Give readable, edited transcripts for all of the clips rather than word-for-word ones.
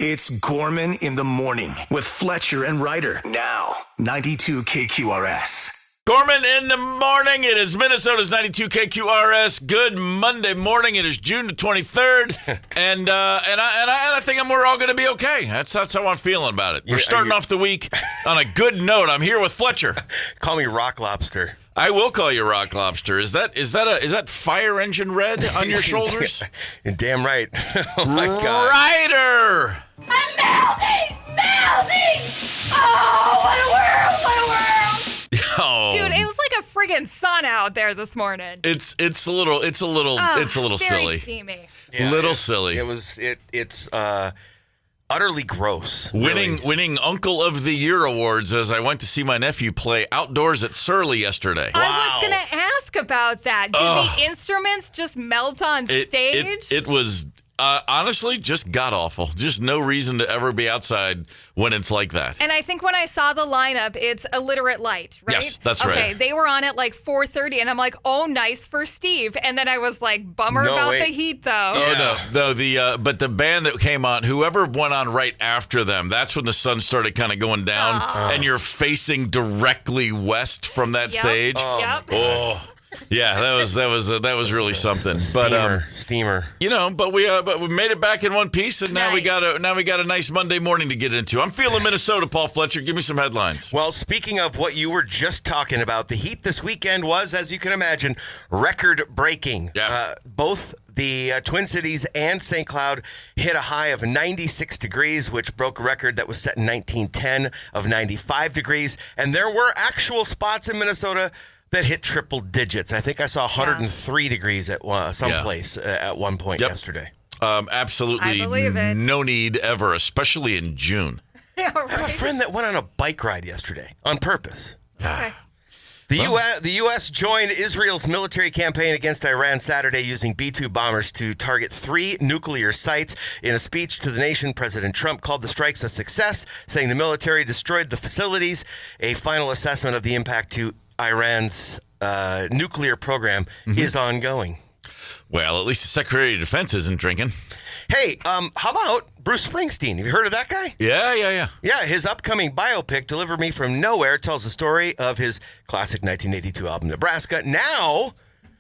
It's Gorman in the morning with Fletcher and Ryder. Now, 92 KQRS. Gorman in the morning. It is Minnesota's 92 KQRS. Good Monday morning. It is June the 23rd, and I think we're all going to be okay. That's how I'm feeling about it. We're starting off the week on a good note. I'm here with Fletcher. Call me Rock Lobster. I will call you Rock Lobster. Is that fire engine red on your shoulders? You're damn right. Oh my God. Ryder! I'm melting! Oh, what a world! Oh. Dude, it was like a friggin' sun out there this morning. It's a little very silly. Steamy. Yeah, Silly. It's utterly gross. Winning Uncle of the Year awards as I went to see my nephew play outdoors at Surly yesterday. I was going to ask about that. Did the instruments just melt on stage? It was honestly just god-awful. Just no reason to ever be outside when it's like that. And I think when I saw the lineup, it's Illiterate Light, right? Yes, that's right. Okay, they were on at like 4:30, and I'm like, oh, nice for Steve. And then I was like, bummer about the heat, though. Oh, no. But the band that came on, whoever went on right after them, that's when the sun started kind of going down, and you're facing directly west from that stage. Oh. Yeah, that was really something. Steamer. You know, but we made it back in one piece, and now we got a nice Monday morning to get into. I'm feeling Minnesota, Paul Fletcher. Give me some headlines. Well, speaking of what you were just talking about, the heat this weekend was, as you can imagine, record-breaking. Yeah. Both the Twin Cities and St. Cloud hit a high of 96 degrees, which broke a record that was set in 1910 of 95 degrees. And there were actual spots in Minnesota that hit triple digits. I think I saw 103 degrees at some place at one point yesterday. Absolutely no need ever, especially in June. Yeah, right. I have a friend that went on a bike ride yesterday on purpose. Okay. The U.S. joined Israel's military campaign against Iran Saturday using B-2 bombers to target 3 nuclear sites. In a speech to the nation, President Trump called the strikes a success, saying the military destroyed the facilities. A final assessment of the impact to Iran's nuclear program is ongoing. Well, at least the Secretary of Defense isn't drinking. Hey, how about Bruce Springsteen? Have you heard of that guy? Yeah. Yeah, his upcoming biopic, Deliver Me From Nowhere, tells the story of his classic 1982 album, Nebraska. Now,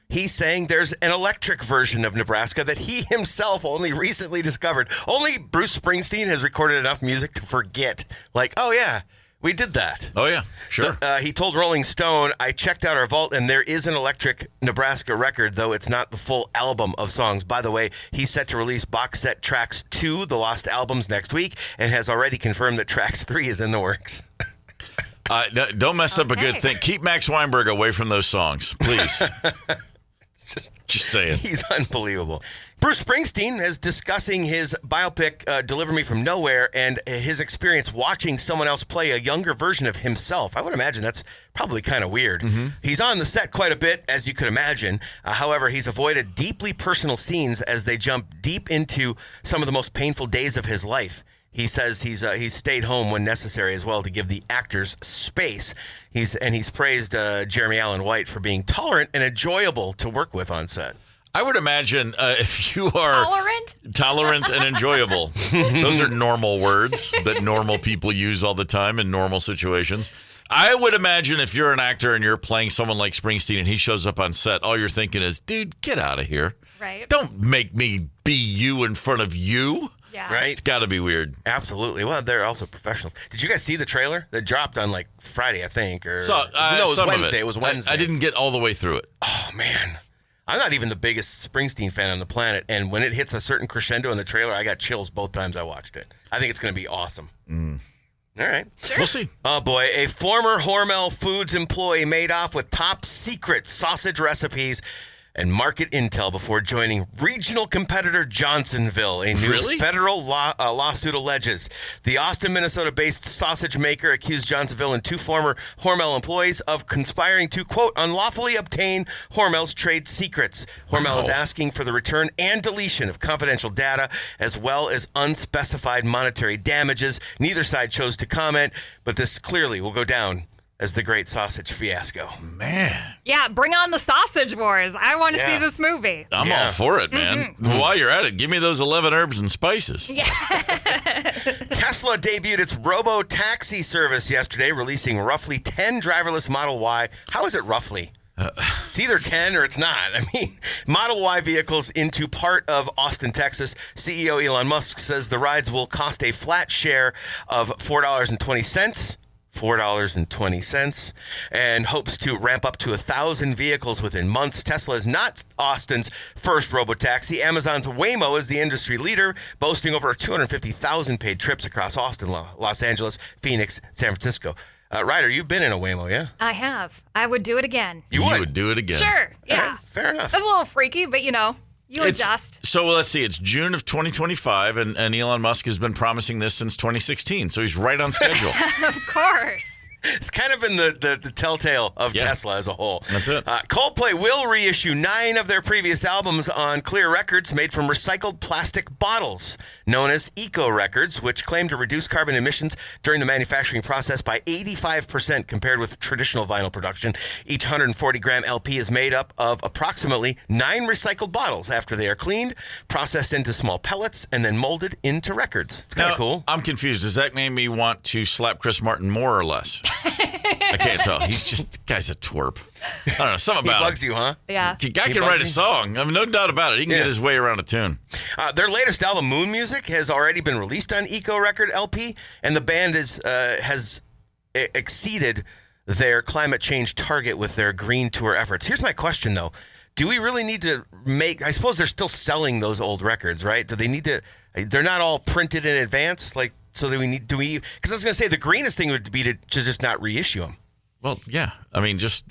he's saying there's an electric version of Nebraska that he himself only recently discovered. Only Bruce Springsteen has recorded enough music to forget. Like, oh, yeah. We did that. Oh, yeah, sure. He told Rolling Stone, I checked out our vault, and there is an electric Nebraska record, though it's not the full album of songs. By the way, he's set to release box set Tracks 2, The Lost Albums, next week, and has already confirmed that Tracks 3 is in the works. Don't mess up a good thing. Keep Max Weinberg away from those songs, please. Just saying. He's unbelievable. Bruce Springsteen is discussing his biopic, Deliver Me From Nowhere, and his experience watching someone else play a younger version of himself. I would imagine that's probably kind of weird. He's on the set quite a bit, as you could imagine. However, he's avoided deeply personal scenes as they jump deep into some of the most painful days of his life. He says he's stayed home when necessary as well to give the actors space. He's praised Jeremy Allen White for being tolerant and enjoyable to work with on set. I would imagine if you are tolerant and enjoyable, those are normal words that normal people use all the time in normal situations. I would imagine if you're an actor and you're playing someone like Springsteen and he shows up on set, all you're thinking is, dude, get out of here. Right. Don't make me be you in front of you. Yeah. Right? It's got to be weird. Absolutely. Well, they're also professionals. Did you guys see the trailer that dropped on like Friday, I think? Or no, it was Wednesday. It was Wednesday. I didn't get all the way through it. Oh, man. I'm not even the biggest Springsteen fan on the planet, and when it hits a certain crescendo in the trailer, I got chills both times I watched it. I think it's going to be awesome. All right. Sure. We'll see. Oh, boy. A former Hormel Foods employee made off with top secret sausage recipes and market intel before joining regional competitor Johnsonville. A new federal lawsuit alleges. The Austin, Minnesota-based sausage maker accused Johnsonville and 2 former Hormel employees of conspiring to, quote, unlawfully obtain Hormel's trade secrets. Hormel is asking for the return and deletion of confidential data, as well as unspecified monetary damages. Neither side chose to comment, but this clearly will go down as the Great Sausage Fiasco. Man. Yeah, bring on the sausage wars. I want to see this movie. I'm all for it, man. While you're at it, give me those 11 herbs and spices. Yeah. Tesla debuted its robo-taxi service yesterday, releasing roughly 10 driverless Model Y. How is it roughly? It's either 10 or it's not. I mean, Model Y vehicles into part of Austin, Texas. CEO Elon Musk says the rides will cost a flat share of $4.20, and hopes to ramp up to 1,000 vehicles within months. Tesla is not Austin's first robotaxi. Amazon's Waymo is the industry leader, boasting over 250,000 paid trips across Austin, Los Angeles, Phoenix, San Francisco. Ryder, you've been in a Waymo, yeah? I have. I would do it again. You would do it again. Sure. Yeah. Right, fair enough. That's a little freaky, but you adjust. So let's see. It's June of 2025, and Elon Musk has been promising this since 2016. So he's right on schedule. Of course. It's kind of in the telltale of Tesla as a whole. That's it. Coldplay will reissue 9 of their previous albums on clear records made from recycled plastic bottles, known as eco records, which claim to reduce carbon emissions during the manufacturing process by 85% compared with traditional vinyl production. Each 140-gram LP is made up of approximately 9 recycled bottles after they are cleaned, processed into small pellets, and then molded into records. It's kind of cool. I'm confused. Does that make me want to slap Chris Martin more or less? I can't tell. The guy's a twerp. I don't know. Something about He bugs you, huh? Yeah. The guy can write a song. I mean, no doubt about it. He can get his way around a tune. Their latest album, Moon Music, has already been released on Eco Record LP, and the band has exceeded their climate change target with their green tour efforts. Here's my question, though. Do we really need to I suppose they're still selling those old records, right? Do they need to, they're not all printed in advance, so that because I was going to say the greenest thing would be to just not reissue them. Well, yeah. I mean, just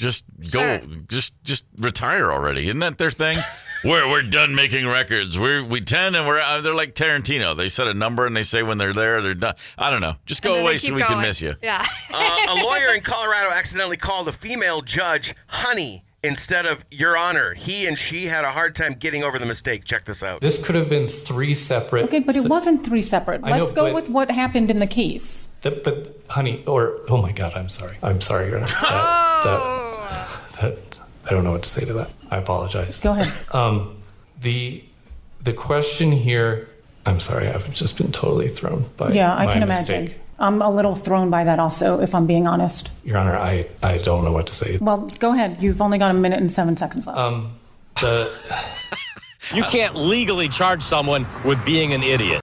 go, just retire already. Isn't that their thing? We're done making records. We 10 and they're like Tarantino. They set a number and they say when they're there, they're done. I don't know. Just go away so we can miss you. Yeah. A lawyer in Colorado accidentally called a female judge honey instead of Your Honor. He and she had a hard time getting over the mistake. Check this out. This could have been 3 separate. Okay, but it wasn't 3 separate. Let's go with what happened in the case. But honey, oh my God, I'm sorry. Your Honor. That I don't know what to say to that. I apologize. Go ahead. The question here. I'm sorry. I've just been totally thrown by I can mistake. imagine. I'm a little thrown by that also, if I'm being honest. Your Honor, I don't know what to say. Well, go ahead. You've only got 1 minute and 7 seconds left. You can't legally charge someone with being an idiot.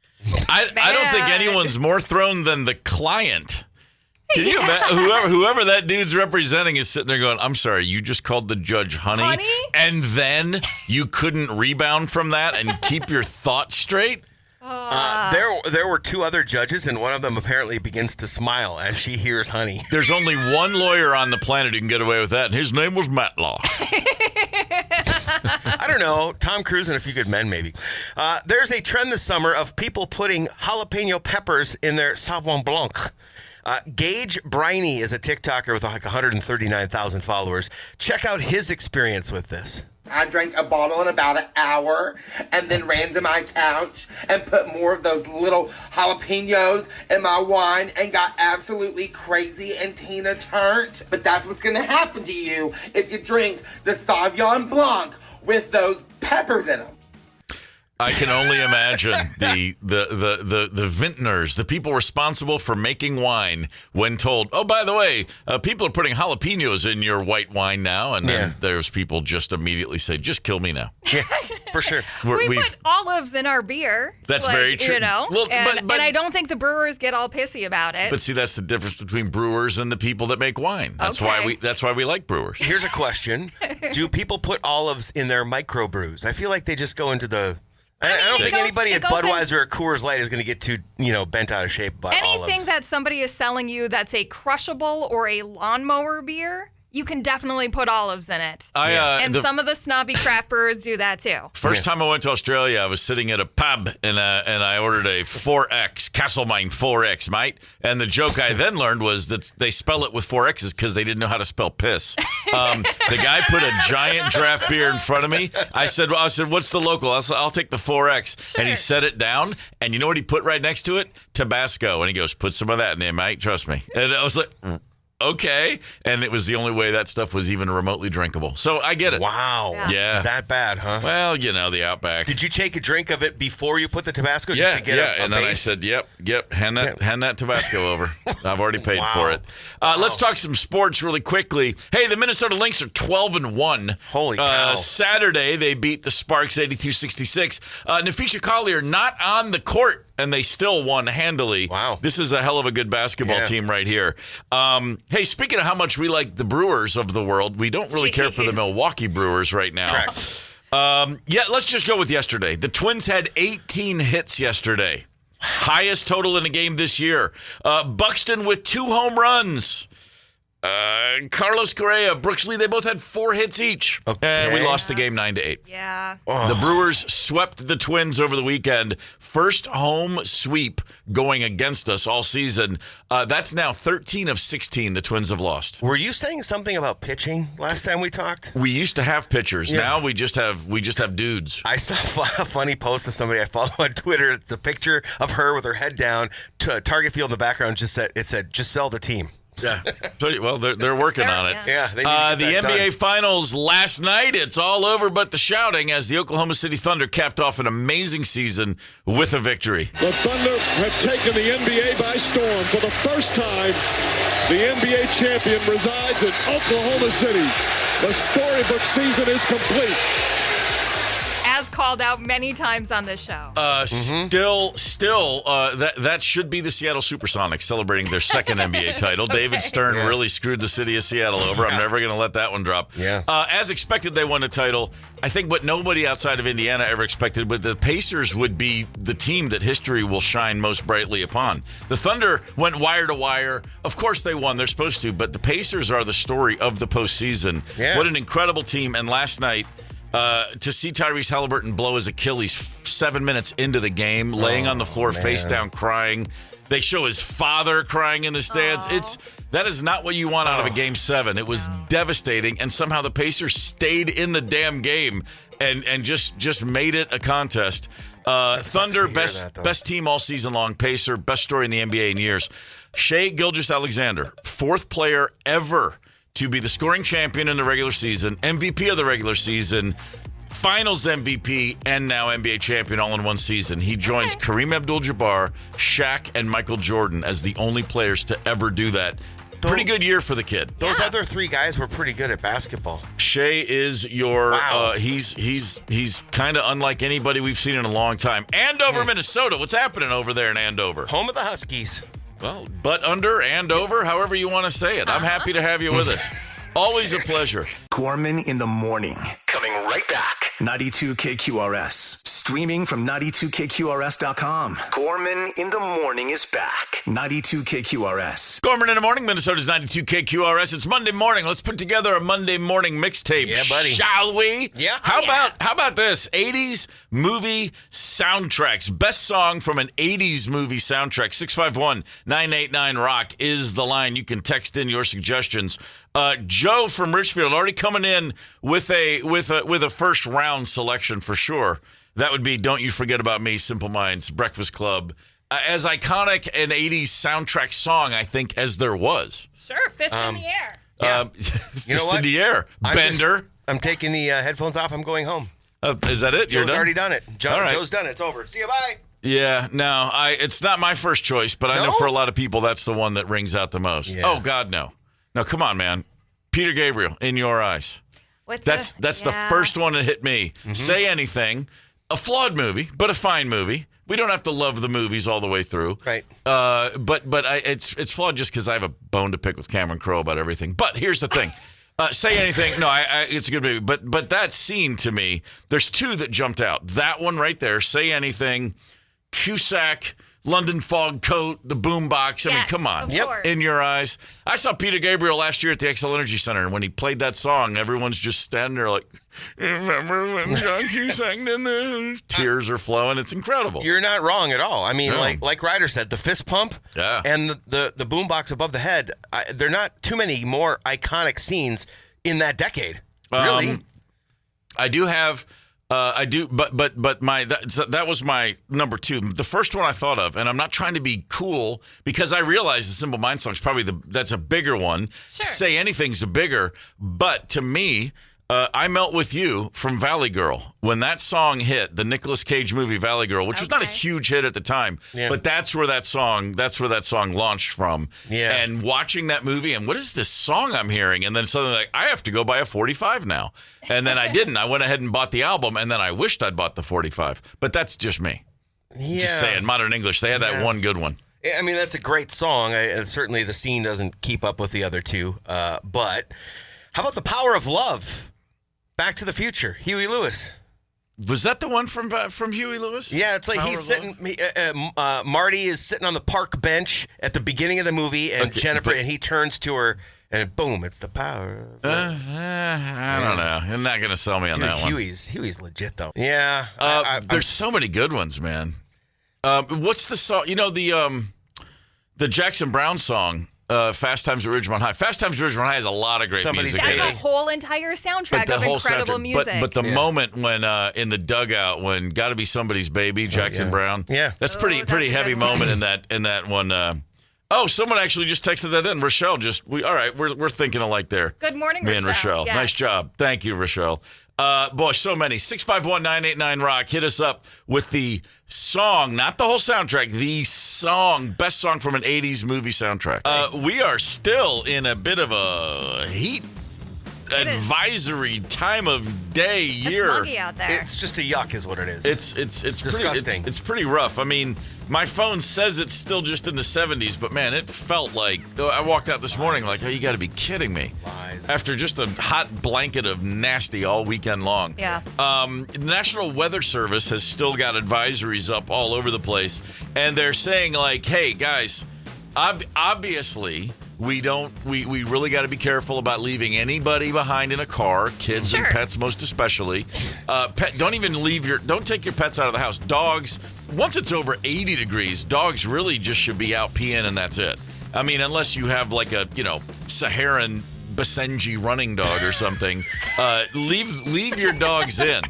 I don't think anyone's more thrown than the client. Can you imagine? Whoever that dude's representing is sitting there going, I'm sorry, you just called the judge honey? And then you couldn't rebound from that and keep your thoughts straight? There were 2 other judges, and one of them apparently begins to smile as she hears honey. There's only one lawyer on the planet who can get away with that, and his name was Matlaw. I don't know. Tom Cruise and A Few Good Men, maybe. There's a trend this summer of people putting jalapeno peppers in their Sauvignon Blanc. Gage Briney is a TikToker with like 139,000 followers. Check out his experience with this. I drank a bottle in about an hour and then ran to my couch and put more of those little jalapenos in my wine and got absolutely crazy and Tina turned. But that's what's going to happen to you if you drink the Sauvignon Blanc with those peppers in them. I can only imagine the vintners, the people responsible for making wine, when told, oh, by the way, people are putting jalapenos in your white wine now. And then there's people just immediately say, just kill me now. Yeah, for sure. We put olives in our beer. That's very true. You know, well, and I don't think the brewers get all pissy about it. But see, that's the difference between brewers and the people that make wine. That's why we like brewers. Here's a question. Do people put olives in their microbrews? I feel like they just go into the... I don't think anybody at Budweiser or Coors Light is going to get too, bent out of shape by olives. Anything that somebody is selling you that's a crushable or a lawnmower beer, you can definitely put olives in it. And some of the snobby craft brewers do that too. First time I went to Australia, I was sitting at a pub and I ordered a 4X, Castlemine 4X, mate. And the joke I then learned was that they spell it with 4 X's because they didn't know how to spell piss. The guy put a giant draft beer in front of me. I said, what's the local? I'll take the 4X. Sure. And he set it down. And you know what he put right next to it? Tabasco. And he goes, put some of that in there, mate. Trust me. And I was like... okay. And it was the only way that stuff was even remotely drinkable. So I get it. Wow. Yeah. Is that bad, huh? Well, the Outback. Did you take a drink of it before you put the Tabasco? Yeah, just to get a and then I base? said, yep, hand that Tabasco over. I've already paid for it. Let's talk some sports really quickly. Hey, the Minnesota Lynx are 12-1. Holy cow. Saturday, they beat the Sparks 82-66. Nafisha Collier not on the court, and they still won handily. Wow. This is a hell of a good basketball team right here. Hey, speaking of how much we like the Brewers of the world, we don't really care for the Milwaukee Brewers right now. Correct. Let's just go with yesterday. The Twins had 18 hits yesterday. Highest total in a game this year. Buxton with 2 home runs. Carlos Correa, Brooks Lee, they both had 4 hits each. Okay. And we lost the game 9-8. Yeah. The Brewers swept the Twins over the weekend. First home sweep going against us all season. That's now 13 of 16 the Twins have lost. Were you saying something about pitching last time we talked? We used to have pitchers. Yeah. Now we just have dudes. I saw a funny post of somebody I follow on Twitter. It's a picture of her with her head down to Target Field in the background. It said, just sell the team. Yeah. Well, they're working on it. Yeah. They need to get the that NBA done. Finals last night, it's all over but the shouting as the Oklahoma City Thunder capped off an amazing season with a victory. The Thunder have taken the NBA by storm. For the first time, the NBA champion resides in Oklahoma City. The storybook season is complete. As called out many times on this show. Still, that should be the Seattle Supersonics celebrating their second NBA title. David Stern really screwed the city of Seattle over. I'm never going to let that one drop. Yeah. As expected, they won the title. I think what nobody outside of Indiana ever expected, but the Pacers would be the team that history will shine most brightly upon. The Thunder went wire to wire. Of course they won. They're supposed to, but the Pacers are the story of the postseason. Yeah. What an incredible team. And last night, to see Tyrese Halliburton blow his Achilles 7 minutes into the game, laying on the floor, face down, crying. They show his father crying in the stands. That is not what you want out of a Game 7. It was devastating, and somehow the Pacers stayed in the damn game and just made it a contest. Thunder, best team all season long. Pacer, best story in the NBA in years. Shai Gilgeous-Alexander, 4th player ever to be the scoring champion in the regular season, MVP of the regular season, Finals MVP, and now NBA champion all in one season. He joins Kareem Abdul-Jabbar, Shaq, and Michael Jordan as the only players to ever do that. Pretty good year for the kid. Those other 3 guys were pretty good at basketball. Shai is your he's kind of unlike anybody we've seen in a long time. Andover, Minnesota. What's happening over there in Andover? Home of the Huskies. Well, butt under and over, however you want to say it. I'm happy to have you with us. Always a pleasure. Gorman in the morning. Coming right back. 92 KQRS. Streaming from 92KQRS.com. Gorman in the morning is back. 92 KQRS. Gorman in the morning, Minnesota's 92 KQRS. It's Monday morning. Let's put together a Monday morning mixtape. Yeah, buddy. Shall we? Yeah. How about this? 80s movie soundtracks. Best song from an 80s movie soundtrack. 651-989-ROCK is the line. You can text in your suggestions. Joe from Richfield already coming in with a first round selection for sure. That would be "Don't You Forget About Me," Simple Minds, Breakfast Club. As iconic an 80s soundtrack song, I think, as there was. Sure, fist in the air. You know what? In the air. Bender. I'm taking the headphones off. I'm going home. Is that it? You're Joe's done? already done it. All right. Joe's done it. It's over. See you. Bye. Yeah, no, it's not my first choice, but I know for a lot of people that's the one that rings out the most. Yeah. Oh, God, no. No, come on, man. Peter Gabriel, In Your Eyes. That's the first one that hit me. Mm-hmm. Say Anything, a flawed movie, but a fine movie. We don't have to love the movies all the way through. Right. But it's flawed just because I have a bone to pick with Cameron Crowe about everything. But here's the thing. Say Anything. No, it's a good movie. But that scene to me, there's 2 that jumped out. That one right there, Say Anything, Cusack, London Fog Coat, the boombox. I mean, come on. Yep. In Your Eyes. I saw Peter Gabriel last year at the XL Energy Center, and when he played that song, everyone's just standing there like, remember when John Cusack did this? Tears are flowing. It's incredible. You're not wrong at all. I mean, like Ryder said, the fist pump and the boombox above the head, there are not too many more iconic scenes in that decade. Really? I do have I do, but that was my number 2. The first one I thought of, and I'm not trying to be cool because I realize the Simple Minds song is probably that's a bigger one. Sure. Say Anything's a bigger, but to me, I Melt With You from Valley Girl. When that song hit, the Nicolas Cage movie Valley Girl, which was not a huge hit at the time, but that's where that song launched from. Yeah. And watching that movie, and what is this song I'm hearing? And then suddenly, like, I have to go buy a 45 now. And then I didn't. I went ahead and bought the album, and then I wished I'd bought the 45. But that's just me. Yeah. Just saying, Modern English, they had that one good one. I mean, that's a great song. Certainly the scene doesn't keep up with the other two. But how about The Power of Love? Back to the Future, Huey Lewis. Was that the one from Huey Lewis? Yeah, it's like he's sitting. Marty is sitting on the park bench at the beginning of the movie, and Jennifer, and he turns to her, and boom, it's the power. I don't know. You're not gonna sell me on that one. Huey's legit though. Yeah, there's so many good ones, man. What's the song? You know the Jackson Browne song. Fast Times at Ridgemont High. Fast Times at Ridgemont High has a lot of great music. That's a whole entire soundtrack of incredible music. But the moment when in the dugout when "Gotta Be Somebody's Baby," Jackson Browne. Yeah, that's pretty heavy moment in that one. Someone actually just texted that in. Rochelle we're thinking alike there. Good morning, me and Rochelle. Yes. Nice job. Thank you, Rochelle. Boy, so many. 651-989-ROCK. Hit us up with the song, not the whole soundtrack, the song, best song from an 80s movie soundtrack. We are still in a bit of a heat advisory time of day year. It's muggy out there. It's just a yuck is what it is. It's disgusting. It's pretty rough. I mean, my phone says it's still just in the 70s, but man, it felt like I walked out this morning like, oh, you got to be kidding me. Lies. After just a hot blanket of nasty all weekend long. Yeah. The National Weather Service has still got advisories up all over the place, and they're saying like, hey guys, obviously we really got to be careful about leaving anybody behind in a car, kids and pets most especially. Don't take your pets out of the house. Dogs, once it's over 80 degrees, dogs really just should be out peeing and that's it. I mean, unless you have like a, Saharan Basenji running dog or something, leave your dogs in.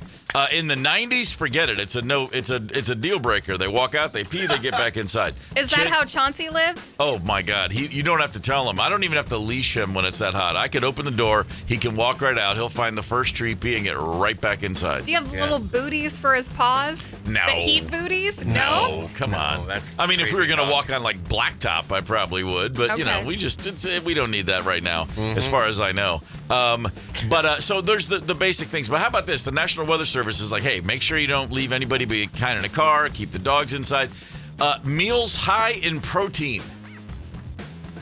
In the 90s, forget it. It's a deal breaker. They walk out, they pee, they get back inside. Is that how Chauncey lives? Oh my God, you don't have to tell him. I don't even have to leash him when it's that hot. I could open the door, he can walk right out. He'll find the first tree, pee, and get right back inside. Do you have little booties for his paws? No. The heat booties? No, come on. That's if we were gonna walk on like blacktop, I probably would, but we don't need that right now, as far as I know. So there's the basic things. But how about this? The National Weather Service is like, hey, make sure you don't leave anybody behind in a car. Keep the dogs inside. Meals high in protein.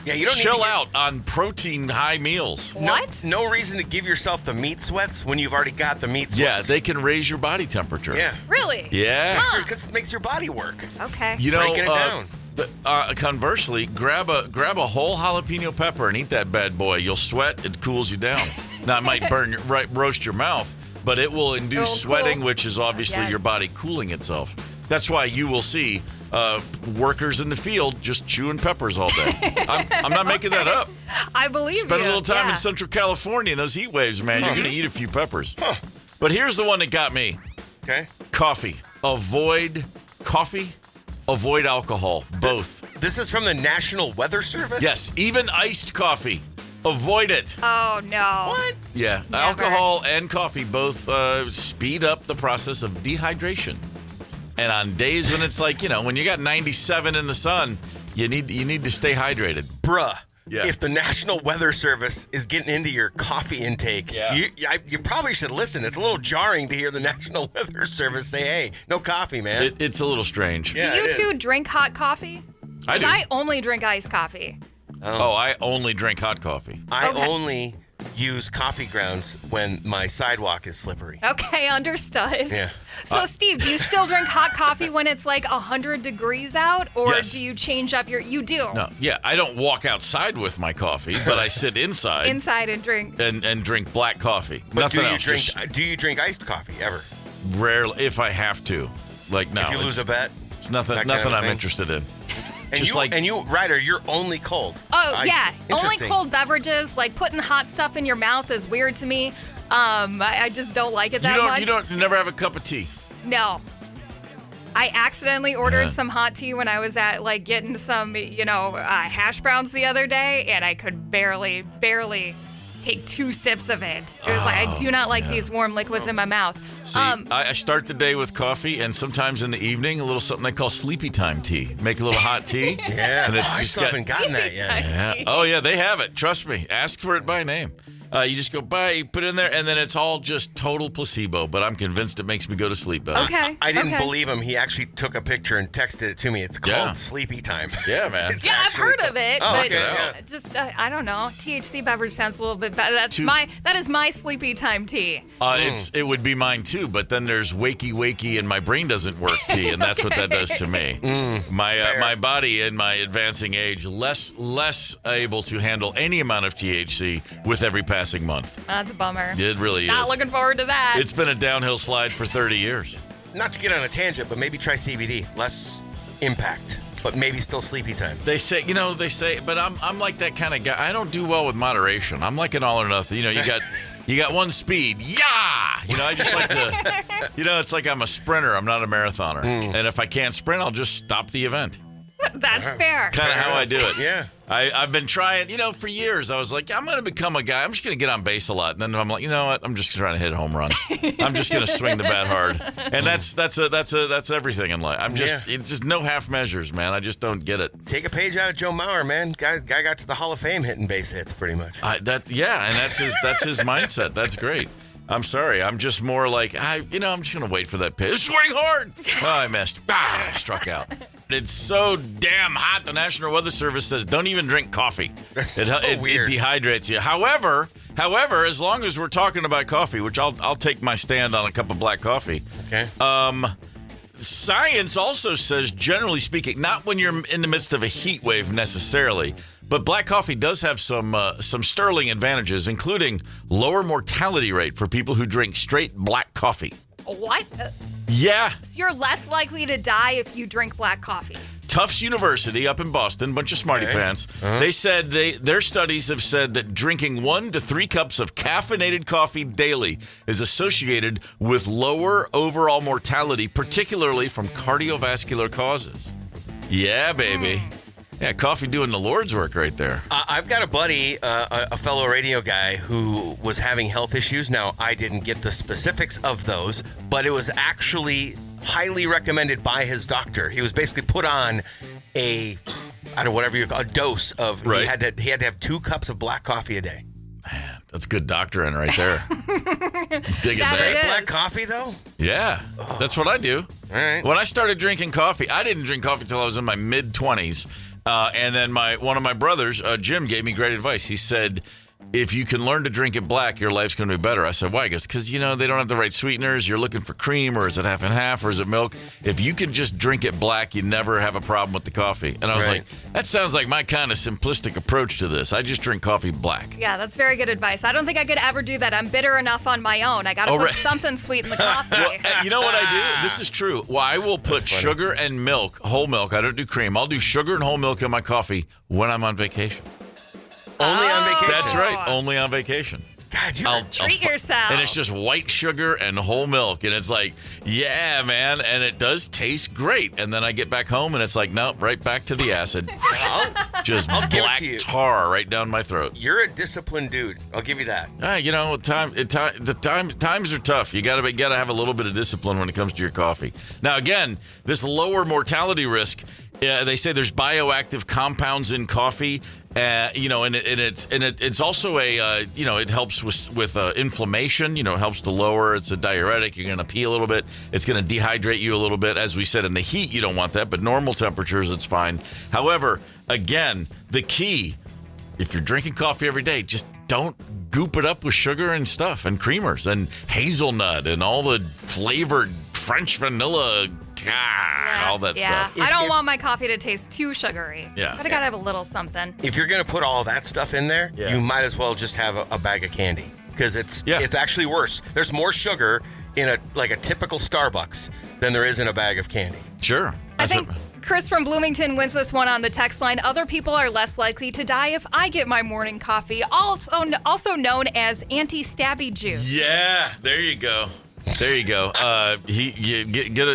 Yeah, you don't chill out on protein high meals. What? No reason to give yourself the meat sweats when you've already got the meat sweats. Yeah, they can raise your body temperature. Yeah. Really? Yeah. Because it makes your body work. Okay. Breaking it down. Conversely, grab a whole jalapeno pepper and eat that bad boy. You'll sweat. It cools you down. Now it might roast your mouth, but it will induce sweating, which is obviously your body cooling itself. That's why you will see workers in the field just chewing peppers all day. I'm not making that up. I believe you. Spend a little time in Central California in those heat waves, man. You're going to eat a few peppers. But here's the one that got me. Okay. Coffee. Avoid coffee. Avoid alcohol. Both. This is from the National Weather Service? Yes. Even iced coffee. Avoid it. Oh, no. What? Yeah. Never. Alcohol and coffee both speed up the process of dehydration. And on days when it's like, when you got 97 in the sun, you need to stay hydrated. Bruh. Yeah. If the National Weather Service is getting into your coffee intake, you probably should listen. It's a little jarring to hear the National Weather Service say, hey, no coffee, man. It's a little strange. Yeah, do you two drink hot coffee? I do. I only drink iced coffee. Oh, I only drink hot coffee. I only use coffee grounds when my sidewalk is slippery. Okay, understood. Yeah. So, Steve, do you still drink hot coffee when it's like 100 degrees out? Or do you change up you do? No, I don't walk outside with my coffee, but I sit inside. Inside and drink. And drink black coffee. But Nothing else. Do you drink iced coffee ever? Rarely, if I have to. Like, no. If you lose a bet? It's nothing I'm interested in. And Ryder, you're only cold. Oh, yeah. Only cold beverages. Like putting hot stuff in your mouth is weird to me. I just don't like it that much. You never have a cup of tea? No. I accidentally ordered some hot tea when I was at getting some, hash browns the other day, and I could barely take 2 sips of it. It was I do not like these warm liquids in my mouth. See, I start the day with coffee, and sometimes in the evening, a little something they call sleepy time tea. Make a little hot tea. Yeah, and I still haven't gotten that yet. Yeah. Oh, yeah, they have it. Trust me. Ask for it by name. You just go buy, you put it in there, and then it's all just total placebo. But I'm convinced it makes me go to sleep better. Okay. I didn't believe him. He actually took a picture and texted it to me. It's called Sleepy Time. Yeah, man. I've heard of it, but just I don't know. THC beverage sounds a little bit better. That is my sleepy time tea. It would be mine too, but then there's wakey and my brain doesn't work tea, and that's what that does to me. My body in my advancing age less able to handle any amount of THC with every passing month. That's a bummer. It really is. Not looking forward to that. It's been a downhill slide for 30 years. Not to get on a tangent, but maybe try CBD. Less impact, but maybe still sleepy time. They say, but I'm like that kind of guy. I don't do well with moderation. I'm like an all or nothing. You got one speed. Yeah! I just like to, it's like I'm a sprinter. I'm not a marathoner. And if I can't sprint, I'll just stop the event. That's fair. Kind of how I do it. Yeah. I've been trying, for years. I was like, I'm going to become a guy. I'm just going to get on base a lot. And then I'm like, you know what? I'm just trying to hit a home run. I'm just going to swing the bat hard. And that's everything in life. It's just no half measures, man. I just don't get it. Take a page out of Joe Mauer, man. Guy got to the Hall of Fame hitting base hits pretty much. And that's his mindset. That's great. I'm sorry. I'm just more like, I'm just going to wait for that pitch. Swing hard. Oh, I missed. I struck out. It's so damn hot. The National Weather Service says don't even drink coffee. That's so weird. It dehydrates you. However, as long as we're talking about coffee, which I'll take my stand on a cup of black coffee. Okay. Science also says, generally speaking, not when you're in the midst of a heat wave necessarily, but black coffee does have some sterling advantages, including lower mortality rate for people who drink straight black coffee. What? Yeah. So you're less likely to die if you drink black coffee. Tufts University up in Boston, bunch of smarty pants. They said their studies have said that drinking 1 to 3 cups of caffeinated coffee daily is associated with lower overall mortality, particularly from cardiovascular causes. Yeah, baby. Yeah, coffee doing the Lord's work right there. I've got a buddy, a fellow radio guy, who was having health issues. Now, I didn't get the specifics of those, but it was actually highly recommended by his doctor. He was basically put on a dose of, right. He had to have 2 cups of black coffee a day. Man, that's good doctoring right there. Straight black coffee, though? Yeah, that's what I do. All right. When I started drinking coffee, I didn't drink coffee until I was in my mid-20s. And then one of my brothers, Jim, gave me great advice. He said, if you can learn to drink it black, your life's going to be better. I said, why? He goes, because, they don't have the right sweeteners. You're looking for cream, or is it half and half, or is it milk? If you can just drink it black, you never have a problem with the coffee. And I was like, that sounds like my kind of simplistic approach to this. I just drink coffee black. Yeah, that's very good advice. I don't think I could ever do that. I'm bitter enough on my own. I got to put something sweet in the coffee. Well, you know what I do? This is true. Well, I will put sugar and milk, whole milk. I don't do cream. I'll do sugar and whole milk in my coffee when I'm on vacation. Only on vacation? That's right. Only on vacation. God, treat yourself. And it's just white sugar and whole milk. And it's like, yeah, man. And it does taste great. And then I get back home and it's like, nope, right back to the acid. Just black tar right down my throat. You're a disciplined dude. I'll give you that. Times are tough. You gotta have a little bit of discipline when it comes to your coffee. Now, again, this lower mortality risk, they say there's bioactive compounds in coffee. And it's also it helps with inflammation. It helps to lower. It's a diuretic. You're going to pee a little bit. It's going to dehydrate you a little bit. As we said, in the heat, you don't want that, but normal temperatures, it's fine. However, again, the key, if you're drinking coffee every day, just don't goop it up with sugar and stuff and creamers and hazelnut and all the flavored French vanilla. All that stuff. I don't want my coffee to taste too sugary. Yeah. But I gotta have a little something. If you're gonna put all that stuff in there, you might as well just have a bag of candy, because it's actually worse. There's more sugar in a typical Starbucks than there is in a bag of candy. Sure. I think Chris from Bloomington wins this one on the text line. Other people are less likely to die if I get my morning coffee, also known as anti-stabby juice. Yeah, there you go. There you go.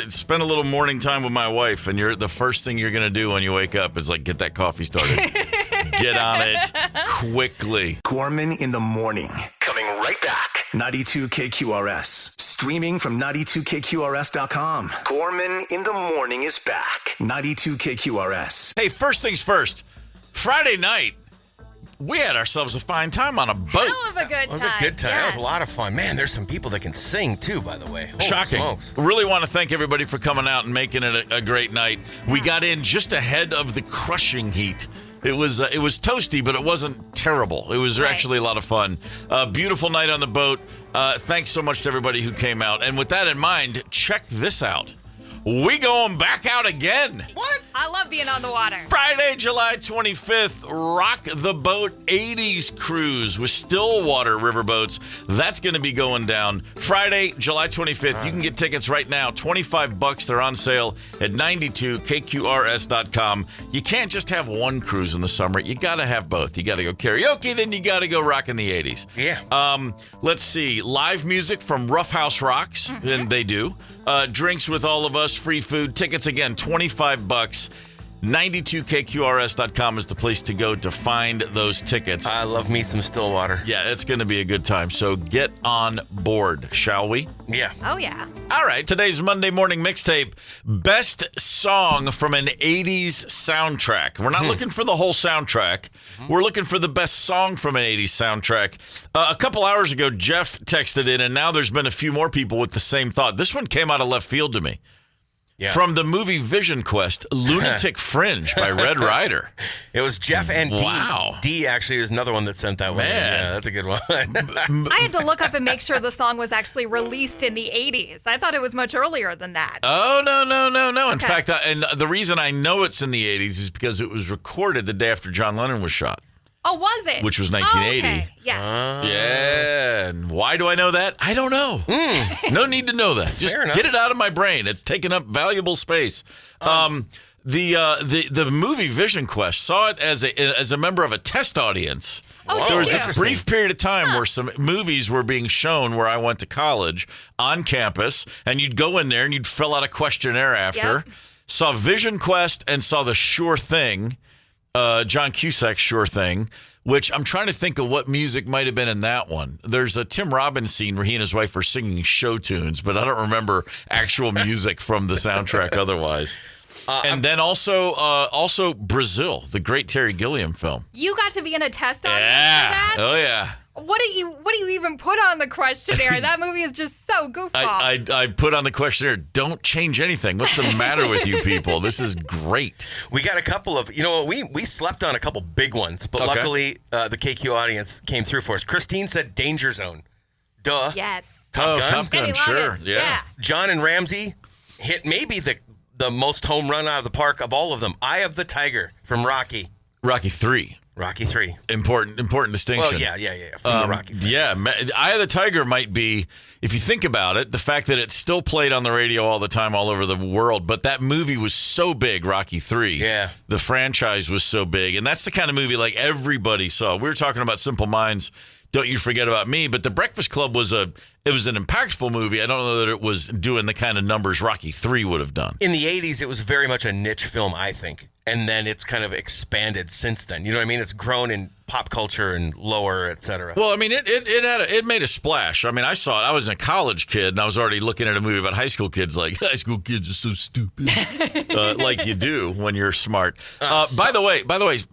Spend a little morning time with my wife, and the first thing you're going to do when you wake up is get that coffee started. Get on it quickly. Gorman in the morning. Coming right back. 92 KQRS. Streaming from 92KQRS.com. Gorman in the morning is back. 92 KQRS. Hey, first things first. Friday night, we had ourselves a fine time on a boat. Hell of a good time. It was a good time. Yes. That was a lot of fun. Man, there's some people that can sing, too, by the way. Holy Shocking. Smokes. Really want to thank everybody for coming out and making it a great night. We got in just ahead of the crushing heat. It was toasty, but it wasn't terrible. It was actually a lot of fun. Beautiful night on the boat. Thanks so much to everybody who came out. And with that in mind, check this out. We going back out again. What? I love being on the water. Friday, July 25th, Rock the Boat 80s cruise with Stillwater riverboats. That's going to be going down Friday, July 25th. You can get tickets right now. $25. They're on sale at 92kqrs.com. You can't just have one cruise in the summer. You got to have both. You got to go karaoke, then you got to go rocking the 80s. Yeah. Let's see. Live music from Rough House Rocks, and they do. Drinks with all of us, free food. Tickets again, $25. 92kqrs.com is the place to go to find those tickets. I love me some Stillwater. Yeah, it's going to be a good time. So get on board, shall we? Yeah. Oh, yeah. All right. Today's Monday morning mixtape. Best song from an 80s soundtrack. We're not looking for the whole soundtrack. We're looking for the best song from an 80s soundtrack. A couple hours ago, Jeff texted in, and now there's been a few more people with the same thought. This one came out of left field to me. Yeah. From the movie Vision Quest, Lunatic Fringe by Red Rider. It was Jeff and D. Wow. D actually is another one that sent that one. Yeah, that's a good one. I had to look up and make sure the song was actually released in the 80s. I thought it was much earlier than that. Oh, no. In fact, and the reason I know it's in the 80s is because it was recorded the day after John Lennon was shot. Oh, was it? Which was 1980. Oh, okay. Yes. Yeah. And why do I know that? I don't know. No need to know that. Just get it out of my brain. It's taking up valuable space. The movie Vision Quest, saw it as a member of a test audience. Oh, there was a brief period of time where some movies were being shown where I went to college on campus, and you'd go in there and you'd fill out a questionnaire after. Yep. Saw Vision Quest and saw The Sure Thing. John Cusack's Sure Thing, which I'm trying to think of what music might have been in that one. There's a Tim Robbins scene where he and his wife are singing show tunes, but I don't remember actual music from the soundtrack otherwise. And then also Brazil, the great Terry Gilliam film. You got to be in a test audience for that? Oh, yeah. What do you even put on the questionnaire? That movie is just so goofball. I put on the questionnaire, don't change anything. What's the matter with you people? This is great. We got a couple of, we slept on a couple big ones, but luckily the KQ audience came through for us. Christine said Danger Zone. Duh. Yes. Top Gun. Top Gun, sure. Yeah. John and Ramsey hit maybe the most home run out of the park of all of them. Eye of the Tiger from Rocky. Rocky 3. Rocky 3. Important distinction. Well, yeah. From the Rocky franchise. Eye of the Tiger might be, if you think about it, the fact that it's still played on the radio all the time all over the world, but that movie was so big, Rocky 3. Yeah. The franchise was so big, and that's the kind of movie like everybody saw. We were talking about Simple Minds, Don't You Forget About Me, but The Breakfast Club was an impactful movie. I don't know that it was doing the kind of numbers Rocky 3 would have done. In the 80s, it was very much a niche film, I think. And then it's kind of expanded since then. You know what I mean? It's grown in pop culture and lower, et cetera. Well, I mean, it made a splash. I mean, I saw it. I was a college kid, and I was already looking at a movie about high school kids. Like, high school kids are so stupid, like you do when you're smart. By the way,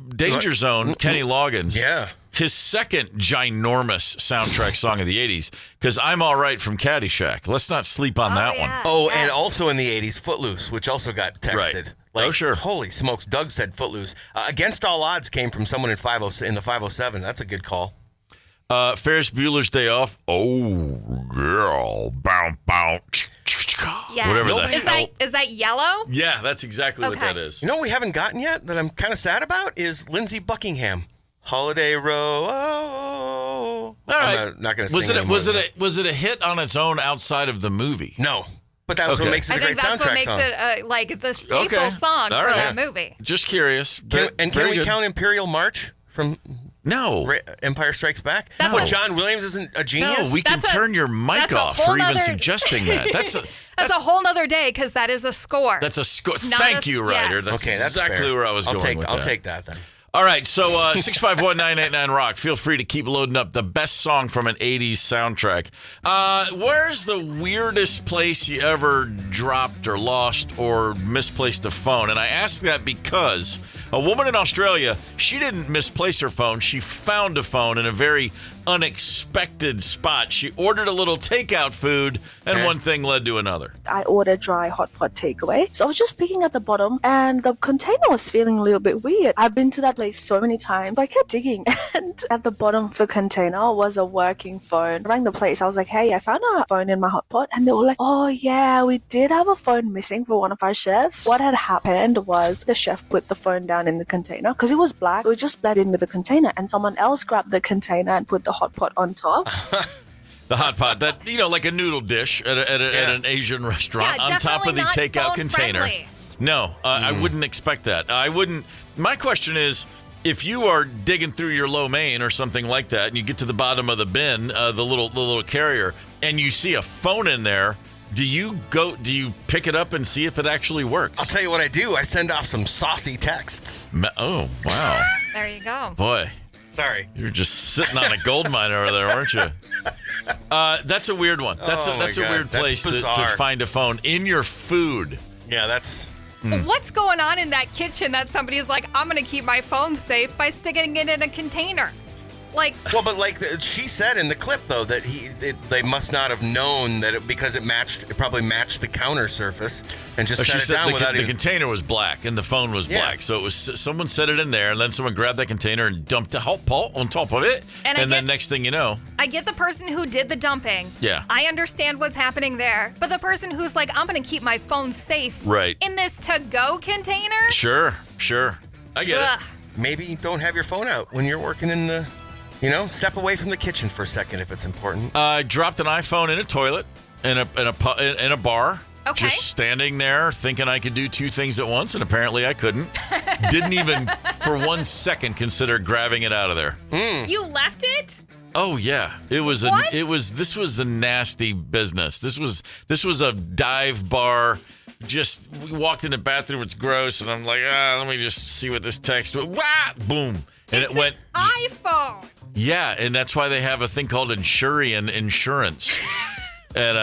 Danger Zone, Kenny Loggins. Yeah. His second ginormous soundtrack song of the 80s, because I'm All Right from Caddyshack. Let's not sleep on that one. Oh, yes. And also in the 80s, Footloose, which also got texted. Right. Like, sure. Holy smokes, Doug said Footloose. Against All Odds came from someone in the 507. That's a good call. Ferris Bueller's Day Off. Oh, girl. Bow, bow. Yeah. Whatever is that Yellow? Yeah, that's exactly what that is. You know what we haven't gotten yet that I'm kind of sad about is Lindsey Buckingham. Holiday Row. Oh. All right. I'm not going to sing anymore. Was it a hit on its own outside of the movie? No. But that's what makes it a great soundtrack song. I think that's what makes it the staple song for that movie. Just curious. Can we count Imperial March from Empire Strikes Back? John Williams isn't a genius? No, we can turn your mic off for even suggesting that. That's a whole nother day because that is a score. That's a score. Thank you, Ryder. Yes. That's exactly fair. where I was going with that. I'll take that then. All right, so 651-989-ROCK. Feel free to keep loading up the best song from an 80s soundtrack. Where's the weirdest place you ever dropped or lost or misplaced a phone? And I ask that because a woman in Australia, she didn't misplace her phone. She found a phone in a very unexpected spot. She ordered a little takeout food, and one thing led to another. I ordered dry hot pot takeaway. So I was just picking at the bottom, and the container was feeling a little bit weird. I've been to that place so many times, so I kept digging. And at the bottom of the container was a working phone. I rang the place. I was like, hey, I found a phone in my hot pot. And they were like, oh yeah, we did have a phone missing for one of our chefs. What had happened was the chef put the phone down in the container because it was black. It just bled in with the container, and someone else grabbed the container and put the hot pot on top. The hot pot, that, like a noodle dish at an Asian restaurant on top of the takeout container. Friendly. No, I wouldn't expect that. I wouldn't. My question is, if you are digging through your lo mein or something like that, and you get to the bottom of the bin, the little carrier, and you see a phone in there, do you pick it up and see if it actually works? I'll tell you what I do. I send off some saucy texts. Oh, wow. There you go. Boy. Sorry. You're just sitting on a gold mine over there, aren't you? That's a weird one. That's a weird place to find a phone in your food. Yeah, that's... What's going on in that kitchen that somebody is like, I'm going to keep my phone safe by sticking it in a container? She said in the clip though that they must not have known that because it probably matched the counter surface and just set it down without the container was black and the phone was black, so it was someone set it in there and then someone grabbed that container and dumped a hot pot on top of it, and then next thing you know, I get the person who did the dumping. Yeah, I understand what's happening there, but the person who's like, I'm going to keep my phone safe, in this to-go container. Sure, I get it. Maybe don't have your phone out when you're working in the. Step away from the kitchen for a second if it's important. I dropped an iPhone in a toilet in a bar. Okay. Just standing there thinking I could do two things at once, and apparently I couldn't. Didn't even for 1 second consider grabbing it out of there. You left it? Oh yeah. This was a nasty business. This was a dive bar. Just we walked in the bathroom, it's gross, and I'm like, let me just see what this text was. Wah! Boom. And it's it went iPhone. Yeah, and that's why they have a thing called insurance. and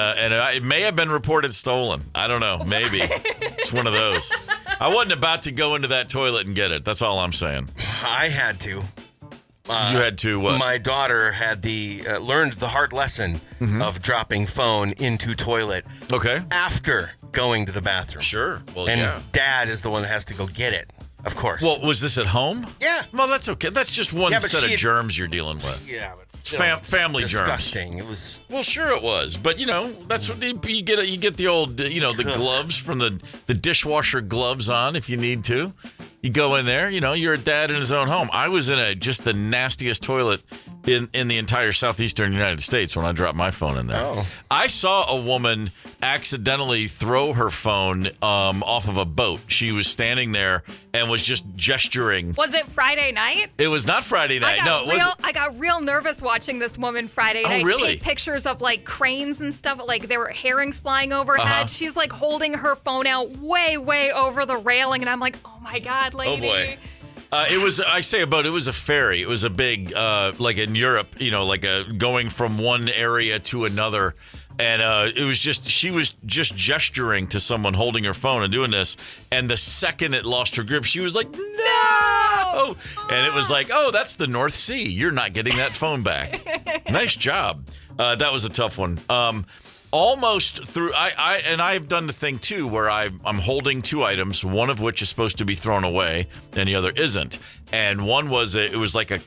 it may have been reported stolen. I don't know. Maybe. It's one of those. I wasn't about to go into that toilet and get it. That's all I'm saying. I had to. You had to what? My daughter had learned the hard lesson of dropping phone into toilet. Okay. After going to the bathroom. Sure. Well, and Dad is the one that has to go get it. Of course. Well, was this at home? Yeah. Well, that's okay. That's just one set of germs you're dealing with. Yeah, but it's family disgusting. germs. It was. Well, sure it was, but that's what you get. You get the old, the gloves from the dishwasher gloves on if you need to. You go in there. You're a dad in his own home. I was in just the nastiest toilet in the entire southeastern United States when I dropped my phone in there. Oh. I saw a woman accidentally throw her phone off of a boat. She was standing there and was just gesturing. Was it Friday night? It was not Friday night. I got real nervous watching this woman Friday night. Oh, really? Take pictures of cranes and stuff. There were herrings flying overhead. She's holding her phone out way, way over the railing, and I'm like, oh my God, lady. Oh boy. It was a ferry. It was a big, like in Europe, going from one area to another. And she was just gesturing to someone holding her phone and doing this. And the second it lost her grip, she was like, no! And it was like, oh, that's the North Sea. You're not getting that phone back. Nice job. That was a tough one. Almost through, I've done the thing too where I'm holding two items, one of which is supposed to be thrown away and the other isn't. And one was it was like a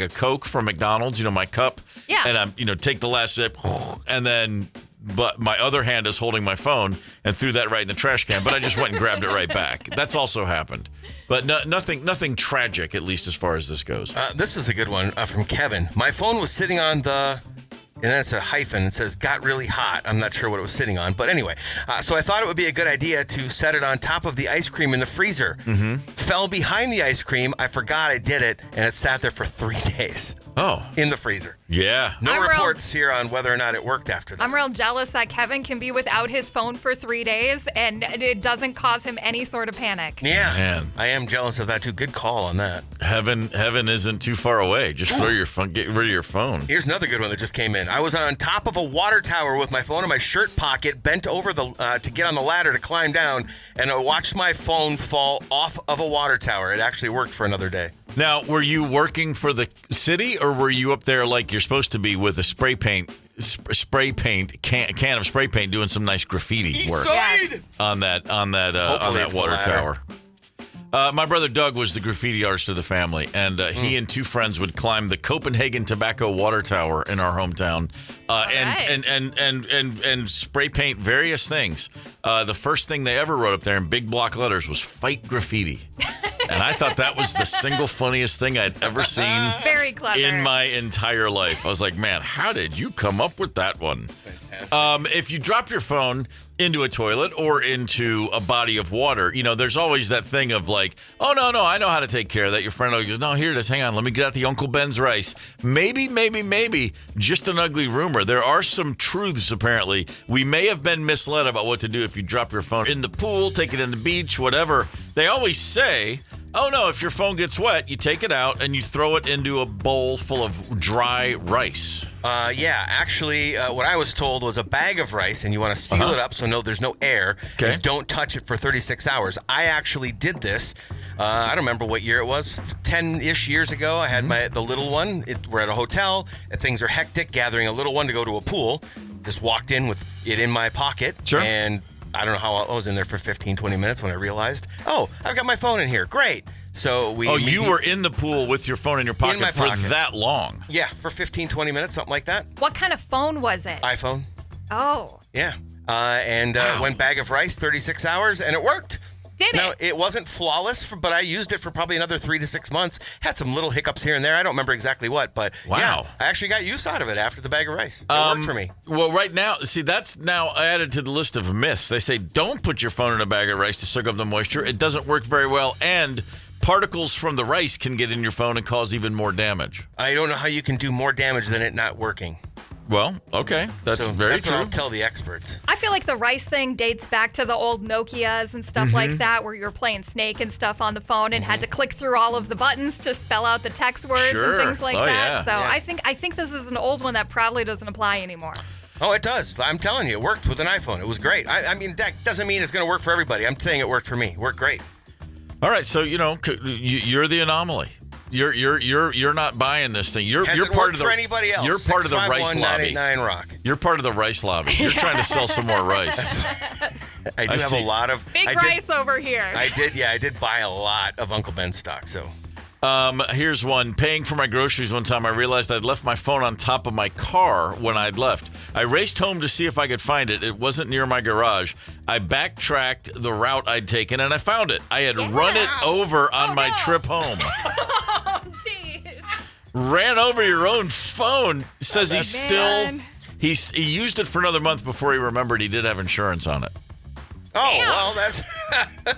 Coke from McDonald's, my cup. Yeah. And I'm take the last sip, and then but my other hand is holding my phone and threw that right in the trash can. But I just went and grabbed it right back. That's also happened. But nothing tragic, at least as far as this goes. This is a good one from Kevin. My phone was sitting on the and then it's a hyphen. It says, got really hot. I'm not sure what it was sitting on. But anyway, so I thought it would be a good idea to set it on top of the ice cream in the freezer. Mm-hmm. Fell behind the ice cream. I forgot I did it, and it sat there for 3 days. Oh. In the freezer. Yeah. No reports here on whether or not it worked after that. I'm real jealous that Kevin can be without his phone for 3 days, and it doesn't cause him any sort of panic. Yeah. Man. I am jealous of that, too. Good call on that. Heaven isn't too far away. Just throw your phone, get rid of your phone. Here's another good one that just came in. I was on top of a water tower with my phone in my shirt pocket, bent over to get on the ladder to climb down, and I watched my phone fall off of a water tower. It actually worked for another day. Now, were you working for the city, or were you up there like you're supposed to be with a can of spray paint doing some nice graffiti work on that water tower? My brother Doug was the graffiti artist of the family, and he and 2 friends would climb the Copenhagen Tobacco Water Tower in our hometown, and spray paint various things. The first thing they ever wrote up there in big block letters was "Fight Graffiti," and I thought that was the single funniest thing I'd ever seen. Very clever. In my entire life. I was like, man, how did you come up with that one? Fantastic. If you drop your phone into a toilet or into a body of water, there's always that thing of like, oh, no, I know how to take care of that. Your friend goes, no, here it is. Hang on. Let me get out the Uncle Ben's rice. Maybe, just an ugly rumor. There are some truths, apparently. We may have been misled about what to do if you drop your phone in the pool, take it in the beach, whatever. They always say, oh, no, if your phone gets wet, you take it out and you throw it into a bowl full of dry rice. Actually, what I was told was a bag of rice, and you want to seal it up so there's no air. Okay. And don't touch it for 36 hours. I actually did this. I don't remember what year it was. 10-ish years ago, I had the little one. We're at a hotel, and things are hectic, gathering a little one to go to a pool. Just walked in with it in my pocket. Sure. And I don't know how I was in there for 15, 20 minutes when I realized, I've got my phone in here. Great. So you were in the pool with your phone in your pocket for that long? Yeah, for 15, 20 minutes, something like that. What kind of phone was it? iPhone. Oh. Yeah. Went bag of rice, 36 hours, and it worked. Did it? Now, it wasn't flawless, but I used it for probably another 3 to 6 months. Had some little hiccups here and there. I don't remember exactly what, but I actually got use out of it after the bag of rice. It worked for me. Well, right now, see, that's now added to the list of myths. They say don't put your phone in a bag of rice to soak up the moisture. It doesn't work very well, and particles from the rice can get in your phone and cause even more damage. I don't know how you can do more damage than it not working. Well, okay. That's very true. What I'll tell the experts. I feel like the rice thing dates back to the old Nokias and stuff like that, where you were playing Snake and stuff on the phone and had to click through all of the buttons to spell out the text words and things like that. So I think this is an old one that probably doesn't apply anymore. Oh, it does. I'm telling you, it worked with an iPhone. It was great. I mean, that doesn't mean it's going to work for everybody. I'm saying it worked for me. It worked great. All right, so you're the anomaly. You're not buying this thing. You're part of the anybody else. You're part of the rice lobby. Rock. You're part of the rice lobby. You're trying to sell some more rice. I do have a lot of big rice over here. I did buy a lot of Uncle Ben's stock. So here's one. Paying for my groceries one time, I realized I'd left my phone on top of my car when I'd left. I raced home to see if I could find it. It wasn't near my garage. I backtracked the route I'd taken, and I found it. I had run it over on my trip home. Oh, jeez. Ran over your own phone. Says he used it for another month before he remembered he did have insurance on it. Oh, damn. well, that's...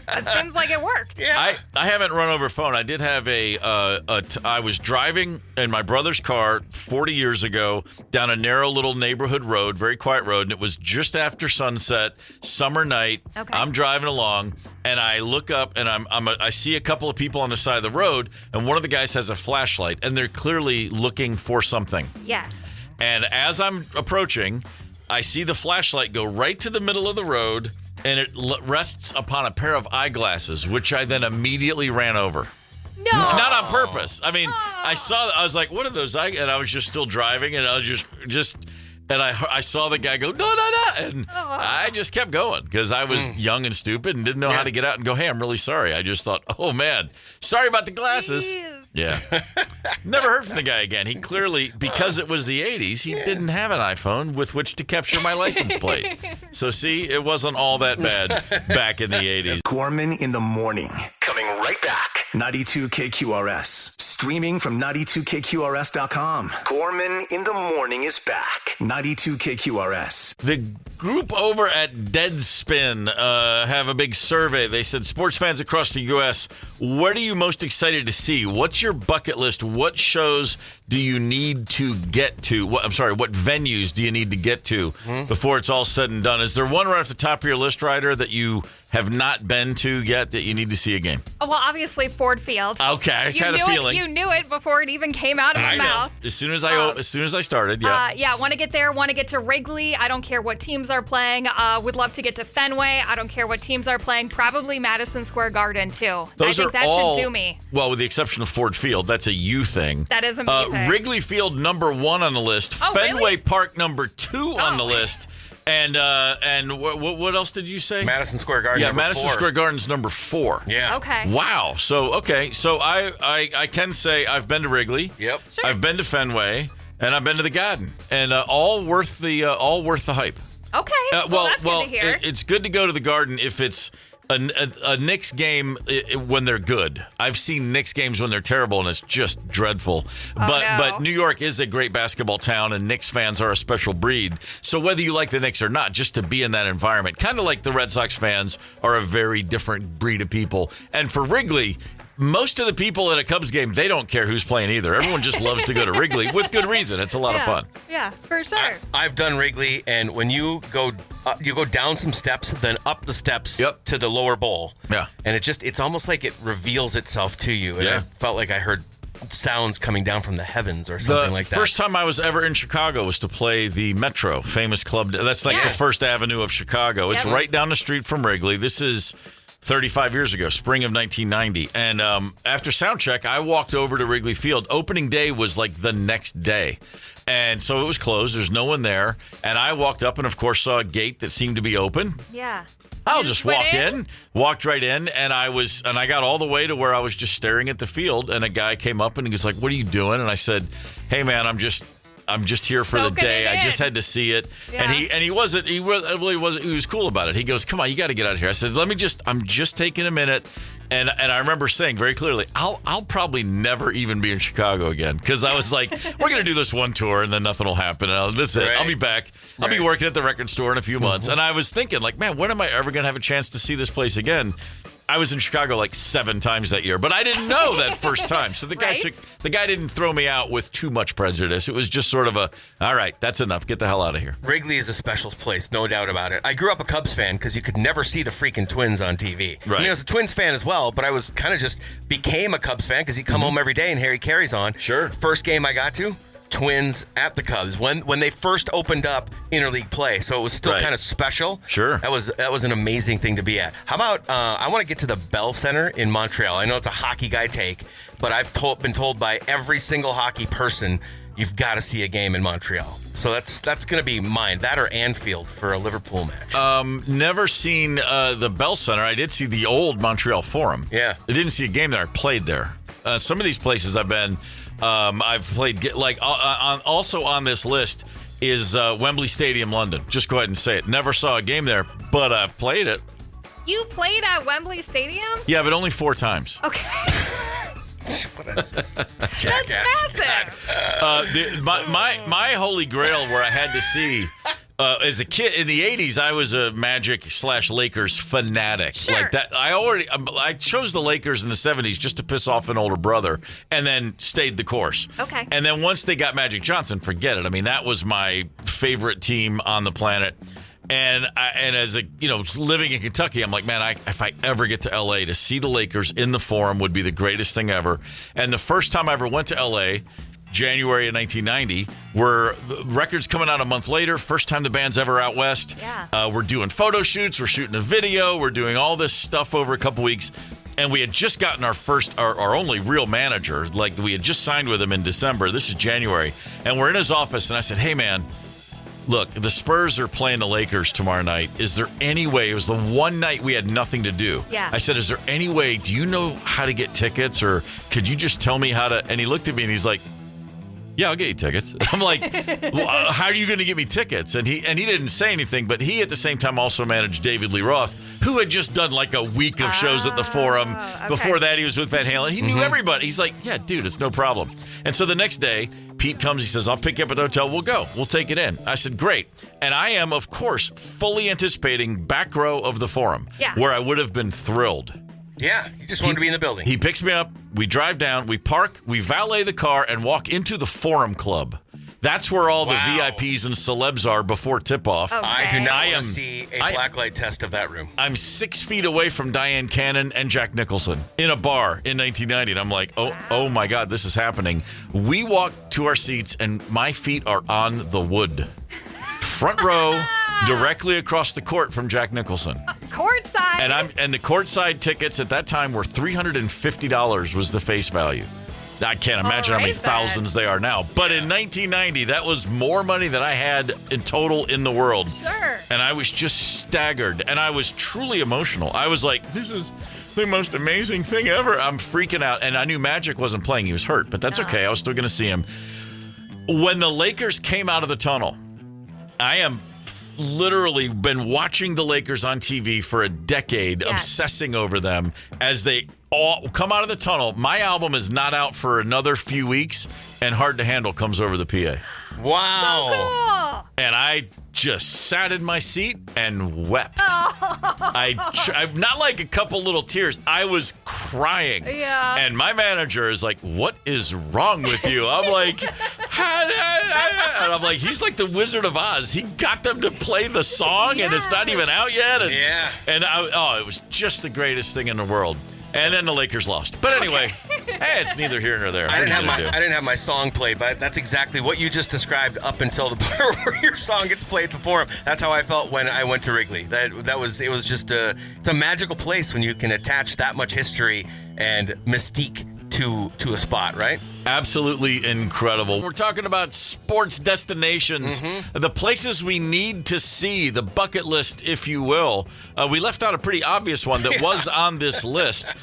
That seems like it worked. Yeah. I haven't run over phone. I did have I was driving in my brother's car 40 years ago down a narrow little neighborhood road, very quiet road, and it was just after sunset, summer night. Okay. I'm driving along, and I look up, and I see a couple of people on the side of the road, and one of the guys has a flashlight, and they're clearly looking for something. Yes. And as I'm approaching, I see the flashlight go right to the middle of the road, and it rests upon a pair of eyeglasses, which I then immediately ran over. No. Not on purpose. I mean, I was like, what are those eyeglasses? And I was just still driving, and I was and I saw the guy go, no, and I just kept going because I was young and stupid and didn't know how to get out and go, hey, I'm really sorry. I just thought, oh, man, sorry about the glasses. Jeez. Yeah. Never heard from the guy again. He clearly, because it was the 80s, he didn't have an iPhone with which to capture my license plate. So, see, it wasn't all that bad back in the 80s. Gorman in the morning. Coming right back. 92 KQRS. Streaming from 92KQRS.com. Gorman in the Morning is back. 92 KQRS. The group over at Deadspin have a big survey. They said, sports fans across the U.S., what are you most excited to see? What's your bucket list? What shows do you need to get to? What venues do you need to get to before it's all said and done? Is there one right off the top of your list, Ryder, that you have not been to yet that you need to see a game? Well, obviously Ford Field. Okay, I had a feeling. You knew it before it even came out of my mouth. As soon as I started, yeah. Want to get there, want to get to Wrigley. I don't care what teams are playing. Would love to get to Fenway. I don't care what teams are playing. Probably Madison Square Garden, too. I think that should do me. Well, with the exception of Ford Field, that's a you thing. That is a me thing. Wrigley Field, number 1 on the list. Oh, Fenway really? Park, number 2 on the list. And what else did you say? Madison Square Garden. Yeah, Madison Square Garden's number 4. Yeah. Okay. Wow. So I can say I've been to Wrigley. Yep. Sure. I've been to Fenway, and I've been to the Garden, and all worth the hype. Okay. That's good to hear. It's good to go to the Garden if it's a Knicks game when they're good. I've seen Knicks games when they're terrible, and it's just dreadful. But New York is a great basketball town, and Knicks fans are a special breed. So whether you like the Knicks or not, just to be in that environment, kind of like the Red Sox fans are a very different breed of people. And for Wrigley, most of the people at a Cubs game, they don't care who's playing either. Everyone just loves to go to Wrigley with good reason. It's a lot of fun. Yeah, for sure. I've done Wrigley, and when you go down some steps, then up the steps to the lower bowl. Yeah. And it's almost like it reveals itself to you. And I felt like I heard sounds coming down from the heavens or something like that. The first time I was ever in Chicago was to play the Metro, famous club. That's like the First Avenue of Chicago. It's right down the street from Wrigley. This is 35 years ago, spring of 1990. And after sound check, I walked over to Wrigley Field. Opening day was like the next day. And so it was closed. There's no one there. And I walked up and, of course, saw a gate that seemed to be open. Yeah. I'll just walk in, walked right in, and I got all the way to where I was just staring at the field, and a guy came up and he was like, "What are you doing?" And I said, "Hey man, I'm just here for the day. I just had to see it." Yeah. And he was cool about it. He goes, "Come on, you got to get out of here." I said, I'm just taking a minute. And I remember saying very clearly, I'll probably never even be in Chicago again, because I was like, we're going to do this one tour and then nothing will happen. And this is it. I'll be back. I'll be working at the record store in a few months. And I was thinking, like, man, when am I ever going to have a chance to see this place again? I was in Chicago like 7 times that year, but I didn't know that first time. So the guy didn't throw me out with too much prejudice. It was just sort of all right, that's enough. Get the hell out of here. Wrigley is a special place, no doubt about it. I grew up a Cubs fan because you could never see the freaking Twins on TV. Right. I mean, I was a Twins fan as well, but I was kind of just became a Cubs fan because he'd come home every day and Harry Carey's on. Sure. First game I got to, Twins at the Cubs when they first opened up interleague play, so it was still kind of special. Sure, that was an amazing thing to be at. How about I want to get to the Bell Center in Montreal. I know it's a hockey guy take, but I've been told by every single hockey person you've got to see a game in Montreal. So that's going to be mine. That or Anfield for a Liverpool match. Never seen the Bell Center. I did see the old Montreal Forum. Yeah, I didn't see a game there. I played there. Some of these places I've been. I've played, like, also on this list is Wembley Stadium, London. Just go ahead and say it. Never saw a game there, but I've played it. You played at Wembley Stadium? Yeah, but only 4 times. Okay. What a jackass. That's massive. My holy grail where I had to see... as a kid in the 80s, I was a Magic/Lakers fanatic. Sure. Like that, I chose the Lakers in the 70s just to piss off an older brother, and then stayed the course. Okay. And then once they got Magic Johnson, forget it. I mean, that was my favorite team on the planet. And as a living in Kentucky, I'm like, man, if I ever get to LA, to see the Lakers in the Forum would be the greatest thing ever. And the first time I ever went to LA, January of 1990, where the record's coming out a month later, first time the band's ever out west. Yeah. We're doing photo shoots, we're shooting a video, we're doing all this stuff over a couple weeks, and we had just gotten our only real manager. Like, we had just signed with him in December. This is January, and we're in his office, and I said, hey man, look, the Spurs are playing the Lakers tomorrow night. Is there any way? It was the one night we had nothing to do. Yeah. I said, is there any way? Do you know how to get tickets, or could you just tell me how to? And he looked at me and he's like, yeah, I'll get you tickets. I'm like, well, how are you going to get me tickets? And he didn't say anything, but he at the same time also managed David Lee Roth, who had just done like a week of shows at the Forum. Okay. Before that, he was with Van Halen. He knew everybody. He's like, yeah, dude, it's no problem. And so the next day, Pete comes. He says, I'll pick you up at the hotel. We'll go. We'll take it in. I said, great. And I am, of course, fully anticipating back row of the Forum, where I would have been thrilled. Yeah, you just wanted to be in the building. He picks me up. We drive down. We park. We valet the car and walk into the Forum Club. That's where all the VIPs and celebs are before tip-off. Okay. I do not want to see a blacklight test of that room. I'm 6 feet away from Diane Cannon and Jack Nicholson in a bar in 1990. And I'm like, oh my God, this is happening. We walk to our seats, and my feet are on the wood. Front row, directly across the court from Jack Nicholson. Courtside. And the courtside tickets at that time were $350 was the face value. I can't imagine how many thousands they are now. But in 1990, that was more money than I had in total in the world. Sure. And I was just staggered. And I was truly emotional. I was like, this is the most amazing thing ever. I'm freaking out. And I knew Magic wasn't playing. He was hurt. But that's okay. I was still going to see him. When the Lakers came out of the tunnel, I am literally been watching the Lakers on TV for a decade, obsessing over them as they all come out of the tunnel. My album is not out for another few weeks, and Hard to Handle comes over the PA. Wow. So cool. And I just sat in my seat and wept. I'm not like a couple little tears. I was crying. Yeah. And my manager is like, what is wrong with you? I'm like, and I'm like, he's like the Wizard of Oz. He got them to play the song and it's not even out yet. And, it was just the greatest thing in the world. And then the Lakers lost. But anyway, hey, it's neither here nor there. I didn't have my song played, but that's exactly what you just described up until the part where your song gets played before him. That's how I felt when I went to Wrigley. It was just it's a magical place when you can attach that much history and mystique to a spot, right? Absolutely incredible. We're talking about sports destinations, the places we need to see, the bucket list, if you will. We left out a pretty obvious one that was on this list.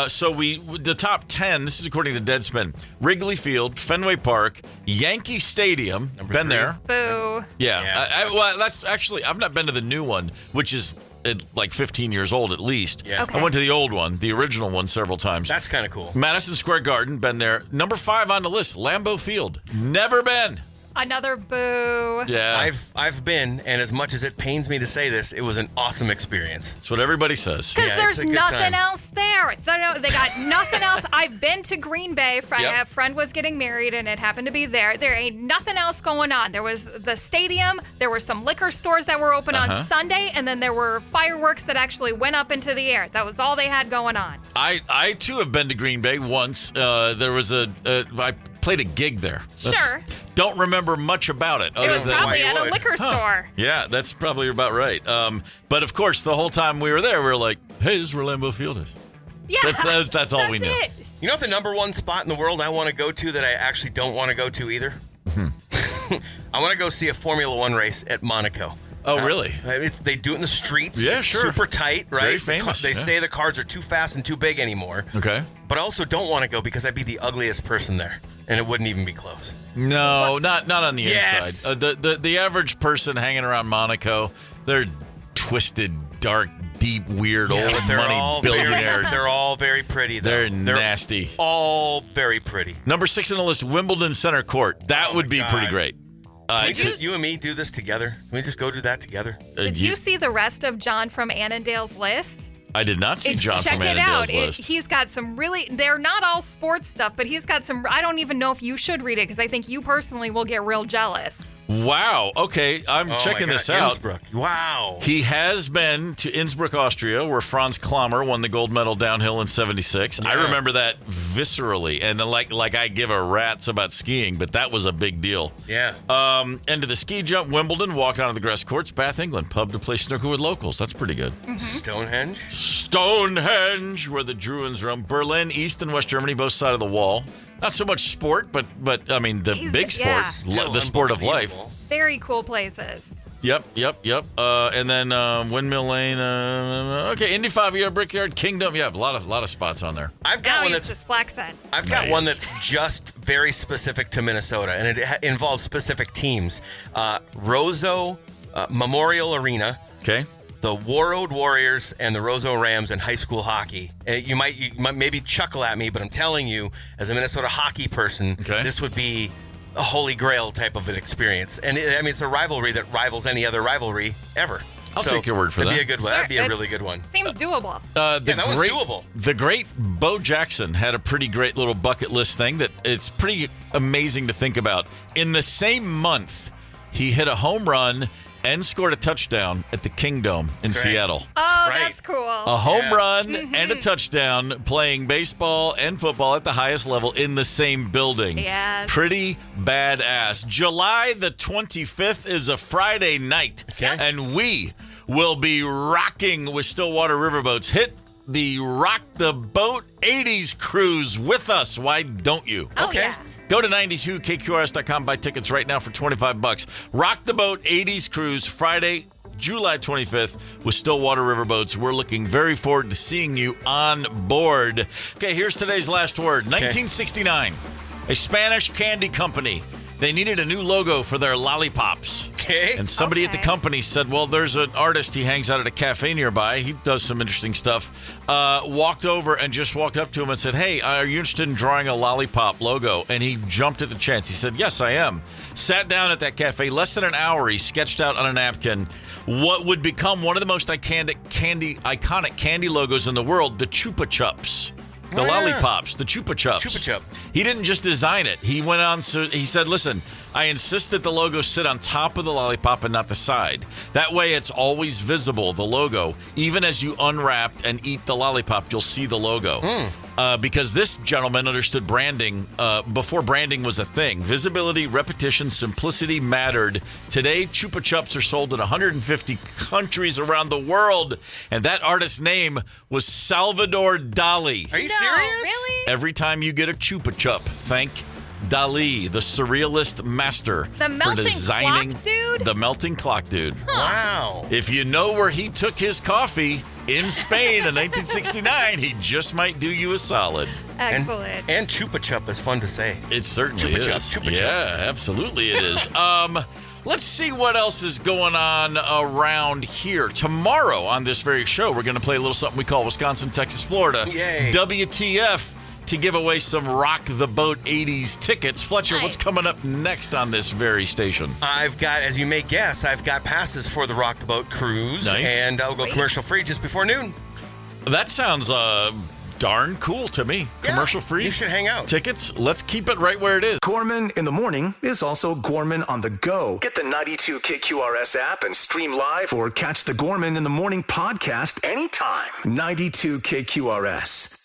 So the top 10, this is according to Deadspin: Wrigley Field, Fenway Park, Yankee Stadium. Been there. Boo. Yeah. Well, that's actually, I've not been to the new one, which is like 15 years old at least. Yeah. Okay. I went to the old one, the original one, several times. That's kind of cool. Madison Square Garden, been there. Number 5 on the list, Lambeau Field. Never been. Another boo. Yeah. I've been, and as much as it pains me to say this, it was an awesome experience. That's what everybody says. Because there's nothing else there. They got nothing else. I've been to Green Bay. A friend was getting married, and it happened to be there. There ain't nothing else going on. There was the stadium. There were some liquor stores that were open on Sunday, and then there were fireworks that actually went up into the air. That was all they had going on. I too have been to Green Bay once. There was I played a gig there. Sure. Don't remember much about it. It was probably at a liquor store. Yeah, that's probably about right. But of course, the whole time we were there, we were like, hey, this is where Lambeau Field is. Yeah. That's all we knew. It. You know what the number one spot in the world I want to go to that I actually don't want to go to either? I want to go see a Formula One race at Monaco. Oh, really? They do it in the streets. Yeah, it's sure. Super tight, right? Very famous. They say the cars are too fast and too big anymore. Okay. But I also don't want to go because I'd be the ugliest person there, and it wouldn't even be close. No, not on the inside. The average person hanging around Monaco, they're twisted, dark, deep, weird, old money billionaires. They're all very pretty, though. They're nasty. All very pretty. Number 6 on the list, Wimbledon Center Court. That would be pretty great. Can you and me do this together? Can we just go do that together? Did you see the rest of John from Annandale's list? I did not see John from Annandale's list. He's got some they're not all sports stuff, but he's got some, I don't even know if you should read it because I think you personally will get real jealous. Wow. Okay, I'm checking this out. Innsbruck. Wow. He has been to Innsbruck, Austria, where Franz Klammer won the gold medal downhill in '76. Yeah. I remember that viscerally, and like I give a rat's about skiing, but that was a big deal. Yeah. And to the ski jump, Wimbledon, walk onto the grass courts, Bath, England, pub to play snooker with locals. That's pretty good. Mm-hmm. Stonehenge, where the Druins roam. Berlin, East and West Germany, both sides of the wall. Not so much sport, but I mean the big sport, the sport of life. Very cool places. Yep. And then Windmill Lane. Okay, Indy 5-year Brickyard Kingdom. Yeah, a lot of spots on there. I've got one that's just Flaxen. I've got one that's just very specific to Minnesota, and it involves specific teams. Roseau Memorial Arena. Okay. The Warroad Warriors and the Roseau Rams in high school hockey. You might maybe chuckle at me, but I'm telling you, as a Minnesota hockey person, this would be a holy grail type of an experience. And it's a rivalry that rivals any other rivalry ever. I'll take your word for that. That'd be a good one. That'd be a really good one. Seems doable. That one's doable. The great Bo Jackson had a pretty great little bucket list thing that it's pretty amazing to think about. In the same month, he hit a home run and scored a touchdown at the Kingdome in Seattle. Oh, that's cool. A home run and a touchdown playing baseball and football at the highest level in the same building. Yes. Pretty badass. July the 25th is a Friday night, and we will be rocking with Stillwater Riverboats. Hit the Rock the Boat 80s cruise with us. Why don't you? Oh, yeah. Go to 92kqrs.com, buy tickets right now for $25. Rock the Boat 80s Cruise, Friday, July 25th with Stillwater Riverboats. We're looking very forward to seeing you on board. Okay, here's today's last word. 1969, a Spanish candy company. They needed a new logo for their lollipops. Okay. And somebody at the company said, well, there's an artist. He hangs out at a cafe nearby. He does some interesting stuff. Walked over and just walked up to him and said, hey, are you interested in drawing a lollipop logo? And he jumped at the chance. He said, yes, I am. Sat down at that cafe. Less than an hour, he sketched out on a napkin what would become one of the most iconic candy logos in the world, the Chupa Chups. The lollipops, the Chupa Chups. Chupa Chup. He didn't just design it. He went on, so he said, listen, I insist that the logo sit on top of the lollipop and not the side. That way it's always visible, the logo. Even as you unwrap and eat the lollipop, you'll see the logo. Because this gentleman understood branding before branding was a thing. Visibility, repetition, simplicity mattered. Today, Chupa Chups are sold in 150 countries around the world. And that artist's name was Salvador Dali. Are you serious? Really? Every time you get a Chupa Chup, thank Dali, the surrealist master for designing clock dude? the melting clock dude. Huh. Wow. If you know where he took his coffee in Spain in 1969, he just might do you a solid. Excellent. And Chupa Chup is fun to say. It certainly Chupa is. Chup, Chupa Chup. Yeah, absolutely it is. Let's see what else is going on around here. Tomorrow on this very show, we're going to play a little something we call Wisconsin, Texas, Florida. Yay. WTF to give away some Rock the Boat 80s tickets. Fletcher, Nice. what's coming up next on this very station? I've got, as you may guess, I've got passes for the Rock the Boat cruise. Nice. And I'll go commercial free just before noon. That sounds darn cool to me. Yeah, Commercial free. you should hang out. Tickets, let's keep it right where it is. Gorman in the morning is also Gorman on the go. Get the 92 KQRS app and stream live or catch the Gorman in the morning podcast anytime. 92 KQRS.